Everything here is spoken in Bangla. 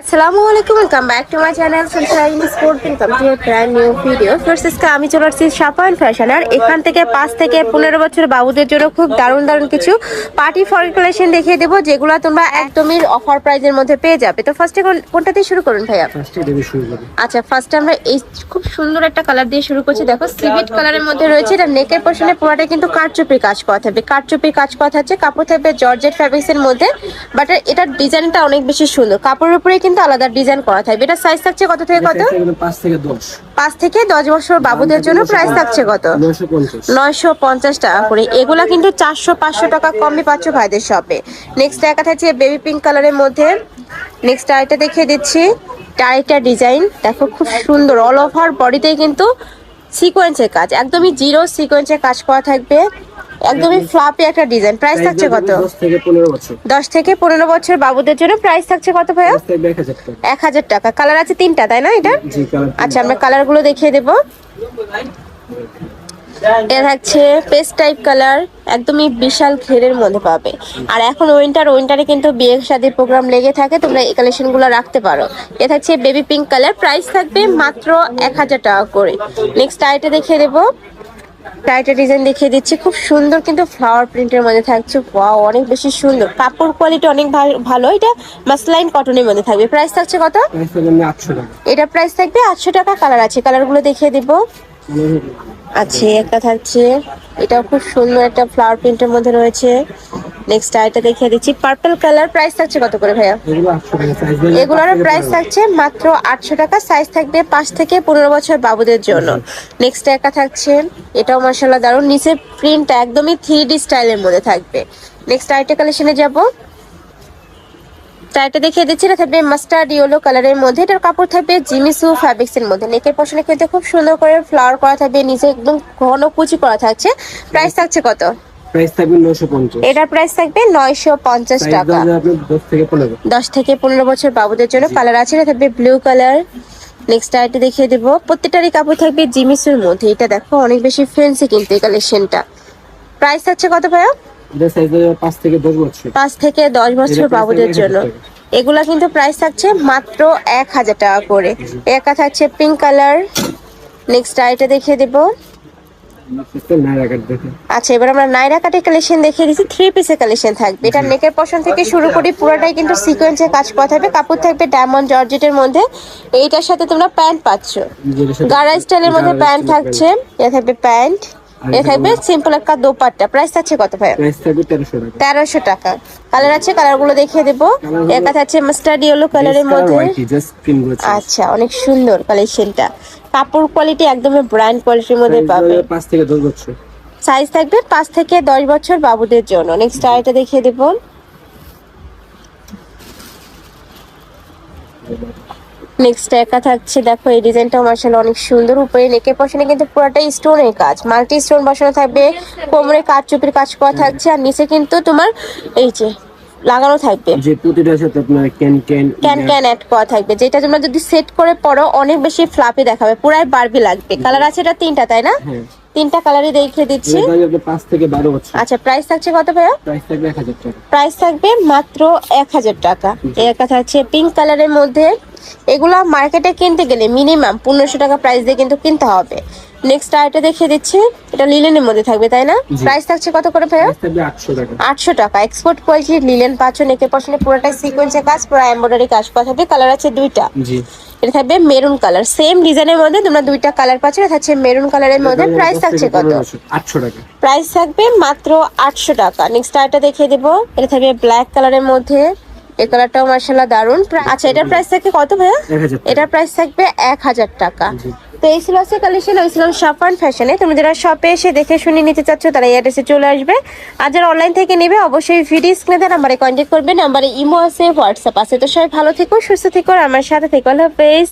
আসসালামু আলাইকুম, welcome back to my channel Sunshine sport. Welcome to A brand new video. First আমি চলে আসছি সাফান ফ্যাশন, আর এখান থেকে 5 থেকে 15 বছর বাবুদের জন্য খুব দারুণ দারুণ কিছু পার্টি ফরেন কালেকশন দেখিয়ে দেবো, যেগুলো তোমরা একদমই অফার প্রাইজের মধ্যে পেয়ে যাবে। তো ফার্স্টে কোনটা দিয়ে শুরু করুন ভাইয়া? আচ্ছা, ফার্স্টে আমরা এই খুব সুন্দর একটা কালার দিয়ে শুরু করছি। দেখো সিভিট কালারের মধ্যে রয়েছে, এটা নেকের পোর্শনে পুরোটা কিন্তু কারচুপির কাজ করা থাকবে। কারচুপির কাজ করা থাকছে, কাপড় থাকবে জর্জেট ফ্যাব্রিক্সের মধ্যে, বাট এটার ডিজাইনটা অনেক বেশি সুন্দর। কাপড়ের উপরে কিন্তু আলাদা ডিজাইন করা থাকবে। এটা সাইজ থাকছে কত থেকে কত? 5 থেকে 10 বছর বাবুদের জন্য প্রাইস থাকছে কত? 950 টাকা করে। এগুলা কিন্তু 400-500 টাকা কমই পাচ্ছ ভাইদের শপে। নেক্সট দেখা থাকছে বেবি পিঙ্ক কালারের মধ্যে। নেক্সট আরেকটা দেখিয়ে দিচ্ছি, আরেকটা ডিজাইন দেখো, খুব সুন্দর। অল ওভার বডিতেই কিন্তু সিকোয়েন্সের কাজ, একদমই জিরো সিকোয়েন্সের কাজ করা থাকবে, একদমই ফ্লাপি একটা ডিজাইন। প্রাইস থাকছে কত? 10 থেকে 15 বছর বাবুদের জন্য প্রাইস থাকছে কত ভাইয়া? 1000 টাকা। কালার আছে 3টা, তাই না এটা? আচ্ছা, আমরা কালার গুলো দেখিয়ে দেবো। এটা থাকছে পেস্ট টাইপ কালার, একদমই বিশাল ঘেরের মধ্যে পাবে। আর এখন উইন্টারে কিন্তু বিয়ে শাদীর প্রোগ্রাম লেগে থাকে, তোমরা এই কালেকশন গুলো রাখতে পারো। এটা থাকছে বেবি পিঙ্ক কালার, প্রাইস থাকবে মাত্র 1000 টাকা করে। নেক্সট আইটা দেখিয়ে দেবো, টাইটের ডিজাইন দেখিয়ে দিচ্ছি, খুব সুন্দর কিন্তু ফ্লাওয়ার প্রিন্টের মধ্যে থাকছে। ওয়াও, অনেক বেশি সুন্দর। কাপড় কোয়ালিটি অনেক ভালো। এটা মাসলাইন কটনের মধ্যে থাকবে। প্রাইস থাকছে কত? এটা প্রাইস থাকবে 800 টাকা। কালার আছে, কালারগুলো দেখিয়ে দিব। আচ্ছা, একটা থাকছে, এটাও খুব সুন্দর একটা ফ্লাওয়ার প্রিন্টের মধ্যে রয়েছে। নেক্সট আইটা দেখিয়ে দিচ্ছি, পার্পল কালার। প্রাইস থাকছে কত করে ভাইয়া? এগুলোর প্রাইস থাকছে মাত্র 800 টাকা। সাইজ থাকবে 5 থেকে 15 বছর বাবুদের জন্য। নেক্সট একটা থাকছে, এটাও মাশাআল্লাহ দারুণ। নিচে প্রিন্টটা একদমই 3D স্টাইলের মধ্যে থাকবে। নেক্সট আইটা কালেকশনে যাব, টাইটা দেখিয়ে দিচ্ছি। এটা থাকবে মাস্টার্ড ইয়েলো কালারের মধ্যে। এটার কাপড় থাকবে জিমিসু ফ্যাব্রিক্স এর মধ্যে। নেকের পশনে কিন্তু খুব সুন্দর করে ফ্লাওয়ার করা থাকবে, নিচে একদম ঘন কুচি করা থাকছে। প্রাইস থাকছে কত? প্রাইস থাকবে 950। এটার প্রাইস থাকবে 950 টাকা। 10 থেকে 15 বছর বাবুদের জন্য। কালার আছে, এটা থাকবে ব্লু কালার। নেক্সট আইটি দেখিয়ে দেবো, প্রত্যেকটারই কাপড় থাকবে জিমিসুর মধ্যে। এটা দেখো অনেক বেশি ফ্যান্সি কিন্তু এই কালেকশনটা। প্রাইস থাকছে কত ভাইয়া? এটা সাইজ 5 থেকে 10 বছর। 5 থেকে 10 বছর বাবুদের জন্য। এগুলা কিন্তু প্রাইস থাকছে মাত্র 1000 টাকা করে। একা থাকছে পিঙ্ক কালার। নেক্সট আইটা দেখিয়ে দেবো। আচ্ছা, এবার আমরা নাইরা কাটের কালেকশন দেখিয়ে দিচ্ছি। 3 পিসের কালেকশন থাকবে। এটা নেকের পশন থেকে শুরু করি, পুরোটাই কিন্তু সিকোয়েন্সের কাজ করা থাকবে। কাপড় থাকবে ডায়মন্ড জর্জেটের মধ্যে। এইটার সাথে তোমরা প্যান্ট পাচ্ছ, গাড়া স্টাইলের মধ্যে প্যান্ট থাকছে। এটা থাকবে প্যান্ট, এটা থাকবে সিম্পল একটা দোপাট্টা। প্রাইস থাকছে কত ভাই? প্রাইস থাকবে 1300 টাকা। কালার আছে, কালারগুলো দেখিয়ে দেবো। একা থাকছে মাস্টার্ড ইয়েলো কালারের মধ্যে। আচ্ছা, অনেক সুন্দর কালেকশনটা। কাপড় কোয়ালিটি একদমই ব্র্যান্ড কোয়ালিটির মধ্যে পাবে। 5 থেকে 10 বছর। সাইজ থাকবে 5 থেকে 10 বছর বাবুদের জন্য। নেক্সট আইটা দেখিয়ে দেব। নেক্সট একা থাকছে, দেখো এই ডিজাইনটা মাশাআল্লাহ অনেক সুন্দর। উপরে নেকের পশনে কিন্তু পুরোটাই স্টোনের কাজ, মাল্টি স্টোন বসানো থাকবে। কোমরে কারচুপির কাজ করা থাকছে, আর নিচে কিন্তু তোমার এই যে লাগানো থাকবে, যে প্রতিটার সাথে আপনার ক্যান অ্যাড করা থাকবে। যেটা তোমরা যদি সেট করে পরো অনেক বেশি ফ্লাপি দেখাবে, পুরাই বারবি লাগবে। কালার আছে এটা 3টা, তাই না? 3টা কালারই দেখিয়ে দিচ্ছি। 5 থেকে 12 বছর। আচ্ছা, প্রাইস থাকছে কত ভাইয়া? প্রাইস থাকবে 1000 টাকা। প্রাইস থাকবে মাত্র 1000 টাকা। এর কথা হচ্ছে পিঙ্ক কালারের মধ্যে। এগুলা মার্কেটে কিনতে গেলে মিনিমাম 1500 টাকা প্রাইস দিয়ে কিন্তু কিনতে হবে। নেক্সট আইটা দেখিয়ে দিচ্ছি, এটা লিলেনের মধ্যে থাকবে, তাই না? প্রাইস থাকছে কত করে ভাইয়া? 800 টাকা। 800 টাকা। এক্সপোর্ট কোয়ালিটির লিলেন পাচ্ছ। নেকের পশনে পুরোটাই সিকোয়েন্সের কাজ, পুরো এমব্রয়ডারি কাজ করা থাকবে। কালার আছে 2টা। জি, এটা থাকবে মেরুন কালার। সেম ডিজাইনের মধ্যে তোমরা 2টা কালার পাচ্ছ। এটা থাকছে মেরুন কালারের মধ্যে। প্রাইস থাকছে কত? 800 টাকা। প্রাইস থাকবে মাত্র 800 টাকা। নেক্সট আইটা দেখিয়ে দেবো, এটা থাকবে ব্ল্যাক কালারের মধ্যে। এই কালারটাও মাশাআল্লাহ দারুন। আচ্ছা, এটার প্রাইস থাকবে কত ভাইয়া? 1000 টাকা। এটার প্রাইস থাকবে 1000 টাকা। তো এই ছিল আজকে কালেকশন। ওইছিলাম সাফান ফ্যাশনে। তুমি যারা শপে এসে দেখে শুনে নিতে চাচ্ছ তারা এই অ্যাড্রেসে চলে আসবে। আর যারা অনলাইন থেকে নেবে অবশ্যই ভিডিও স্ক্রিনে নাম্বারে কন্ট্যাক্ট করবে। নাম্বারে ইমো আছে, হোয়াটসঅ্যাপ আছে। তো সবাই ভালো থেকো, সুস্থ থেকো, আর আমার সাথে থেকো। আল্লাহ হাফেজ।